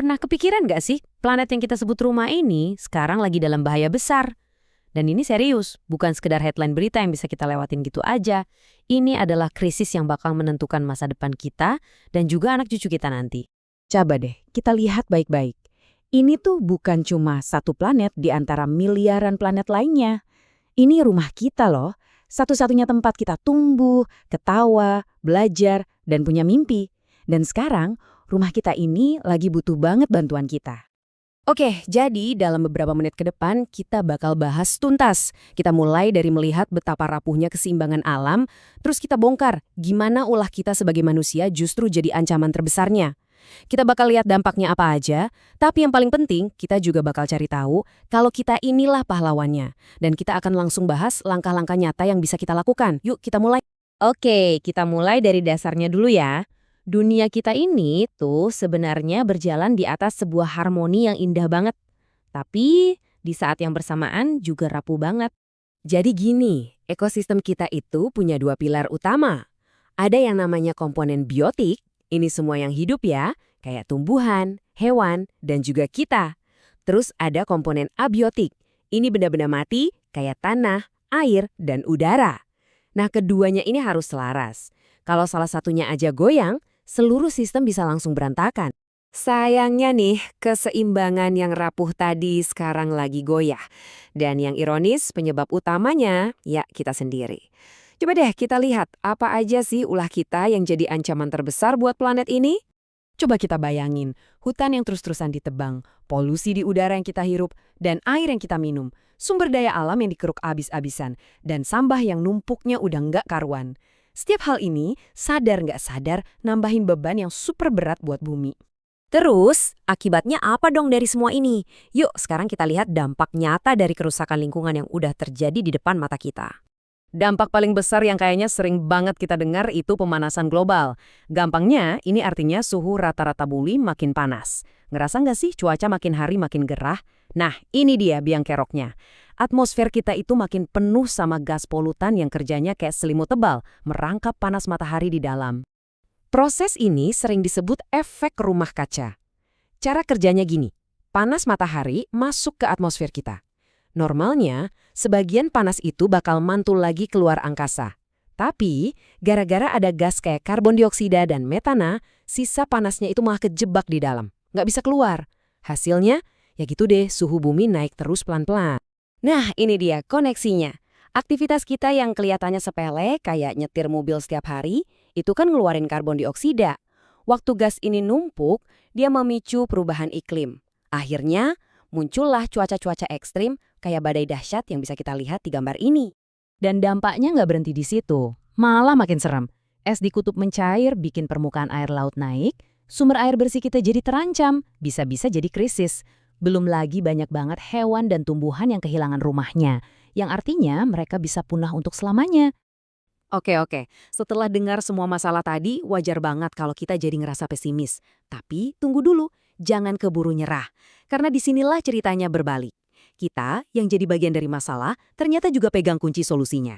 Pernah kepikiran nggak sih, planet yang kita sebut rumah ini sekarang lagi dalam bahaya besar? Dan ini serius, bukan sekedar headline berita yang bisa kita lewatin gitu aja. Ini adalah krisis yang bakal menentukan masa depan kita dan juga anak cucu kita nanti. Coba deh, kita lihat baik-baik. Ini tuh bukan cuma satu planet di antara miliaran planet lainnya. Ini rumah kita loh. Satu-satunya tempat kita tumbuh, ketawa, belajar, dan punya mimpi. Dan sekarang, rumah kita ini lagi butuh banget bantuan kita. Oke, jadi dalam beberapa menit ke depan kita bakal bahas tuntas. Kita mulai dari melihat betapa rapuhnya keseimbangan alam, terus kita bongkar gimana ulah kita sebagai manusia justru jadi ancaman terbesarnya. Kita bakal lihat dampaknya apa aja, tapi yang paling penting kita juga bakal cari tahu kalau kita inilah pahlawannya. Dan kita akan langsung bahas langkah-langkah nyata yang bisa kita lakukan. Yuk kita mulai. Oke, kita mulai dari dasarnya dulu ya. Dunia kita ini tuh sebenarnya berjalan di atas sebuah harmoni yang indah banget. Tapi di saat yang bersamaan juga rapuh banget. Jadi gini, ekosistem kita itu punya dua pilar utama. Ada yang namanya komponen biotik, ini semua yang hidup ya, kayak tumbuhan, hewan, dan juga kita. Terus ada komponen abiotik, ini benda-benda mati kayak tanah, air, dan udara. Nah keduanya ini harus selaras. Kalau salah satunya aja goyang, seluruh sistem bisa langsung berantakan. Sayangnya nih, keseimbangan yang rapuh tadi sekarang lagi goyah. Dan yang ironis, penyebab utamanya, ya kita sendiri. Coba deh kita lihat, apa aja sih ulah kita yang jadi ancaman terbesar buat planet ini? Coba kita bayangin, hutan yang terus-terusan ditebang, polusi di udara yang kita hirup, dan air yang kita minum, sumber daya alam yang dikeruk abis-abisan, dan sampah yang numpuknya udah nggak karuan. Setiap hal ini, sadar nggak sadar, nambahin beban yang super berat buat bumi. Terus, akibatnya apa dong dari semua ini? Yuk, sekarang kita lihat dampak nyata dari kerusakan lingkungan yang udah terjadi di depan mata kita. Dampak paling besar yang kayaknya sering banget kita dengar itu pemanasan global. Gampangnya, ini artinya suhu rata-rata bumi makin panas. Ngerasa nggak sih cuaca makin hari makin gerah? Nah, ini dia biang keroknya. Atmosfer kita itu makin penuh sama gas polutan yang kerjanya kayak selimut tebal, merangkap panas matahari di dalam. Proses ini sering disebut efek rumah kaca. Cara kerjanya gini, panas matahari masuk ke atmosfer kita. Normalnya, sebagian panas itu bakal mantul lagi keluar angkasa. Tapi, gara-gara ada gas kayak karbon dioksida dan metana, sisa panasnya itu malah kejebak di dalam. Nggak bisa keluar. Hasilnya, ya gitu deh, suhu bumi naik terus pelan-pelan. Nah, ini dia koneksinya. Aktivitas kita yang kelihatannya sepele, kayak nyetir mobil setiap hari, itu kan ngeluarin karbon dioksida. Waktu gas ini numpuk, dia memicu perubahan iklim. Akhirnya, muncullah cuaca-cuaca ekstrim kayak badai dahsyat yang bisa kita lihat di gambar ini. Dan dampaknya nggak berhenti di situ, malah makin serem. Es di kutub mencair bikin permukaan air laut naik, sumber air bersih kita jadi terancam, bisa-bisa jadi krisis. Belum lagi banyak banget hewan dan tumbuhan yang kehilangan rumahnya, yang artinya mereka bisa punah untuk selamanya. Oke. Setelah dengar semua masalah tadi, wajar banget kalau kita jadi ngerasa pesimis. Tapi tunggu dulu, jangan keburu nyerah. Karena disinilah ceritanya berbalik. Kita, yang jadi bagian dari masalah, ternyata juga pegang kunci solusinya.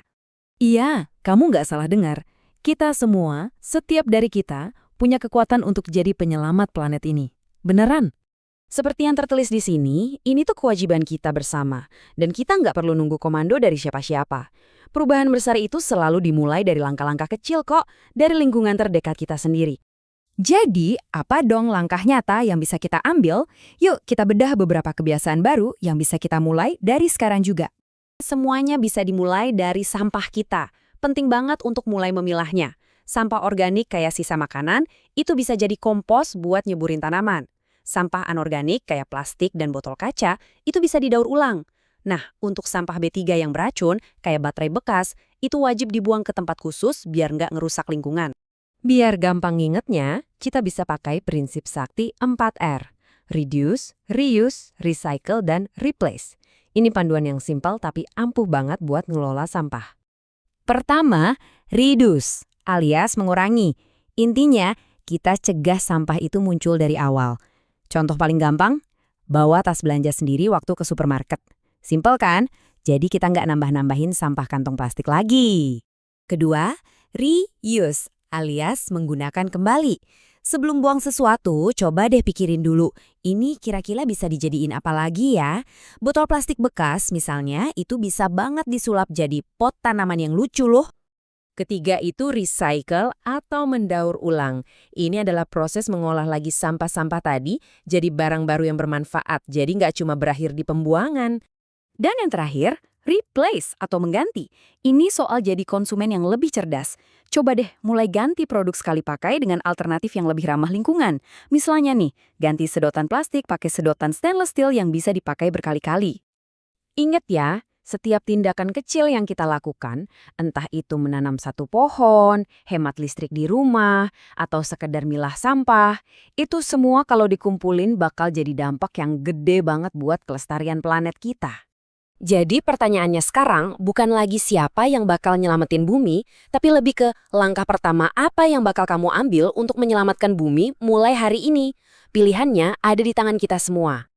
Iya, kamu nggak salah dengar. Kita semua, setiap dari kita, punya kekuatan untuk jadi penyelamat planet ini. Beneran? Seperti yang tertulis di sini, ini tuh kewajiban kita bersama. Dan kita nggak perlu nunggu komando dari siapa-siapa. Perubahan besar itu selalu dimulai dari langkah-langkah kecil kok, dari lingkungan terdekat kita sendiri. Jadi, apa dong langkah nyata yang bisa kita ambil? Yuk kita bedah beberapa kebiasaan baru yang bisa kita mulai dari sekarang juga. Semuanya bisa dimulai dari sampah kita. Penting banget untuk mulai memilahnya. Sampah organik kayak sisa makanan, itu bisa jadi kompos buat nyeburin tanaman. Sampah anorganik kayak plastik dan botol kaca, itu bisa didaur ulang. Nah, untuk sampah B3 yang beracun, kayak baterai bekas, itu wajib dibuang ke tempat khusus biar nggak ngerusak lingkungan. Biar gampang ngingetnya, kita bisa pakai prinsip sakti 4R. Reduce, reuse, recycle, dan replace. Ini panduan yang simpel tapi ampuh banget buat ngelola sampah. Pertama, reduce, alias mengurangi. Intinya, kita cegah sampah itu muncul dari awal. Contoh paling gampang, bawa tas belanja sendiri waktu ke supermarket. Simpel kan? Jadi kita nggak nambah-nambahin sampah kantong plastik lagi. Kedua, reuse, alias menggunakan kembali. Sebelum buang sesuatu, coba deh pikirin dulu, ini kira-kira bisa dijadiin apa lagi ya? Botol plastik bekas misalnya, itu bisa banget disulap jadi pot tanaman yang lucu loh. Ketiga itu recycle atau mendaur ulang. Ini adalah proses mengolah lagi sampah-sampah tadi jadi barang baru yang bermanfaat, jadi nggak cuma berakhir di pembuangan. Dan yang terakhir, replace atau mengganti. Ini soal jadi konsumen yang lebih cerdas. Coba deh mulai ganti produk sekali pakai dengan alternatif yang lebih ramah lingkungan. Misalnya nih, ganti sedotan plastik pakai sedotan stainless steel yang bisa dipakai berkali-kali. Ingat ya, setiap tindakan kecil yang kita lakukan, entah itu menanam satu pohon, hemat listrik di rumah, atau sekedar milah sampah, itu semua kalau dikumpulin bakal jadi dampak yang gede banget buat kelestarian planet kita. Jadi pertanyaannya sekarang bukan lagi siapa yang bakal nyelamatin bumi, tapi lebih ke langkah pertama apa yang bakal kamu ambil untuk menyelamatkan bumi mulai hari ini. Pilihannya ada di tangan kita semua.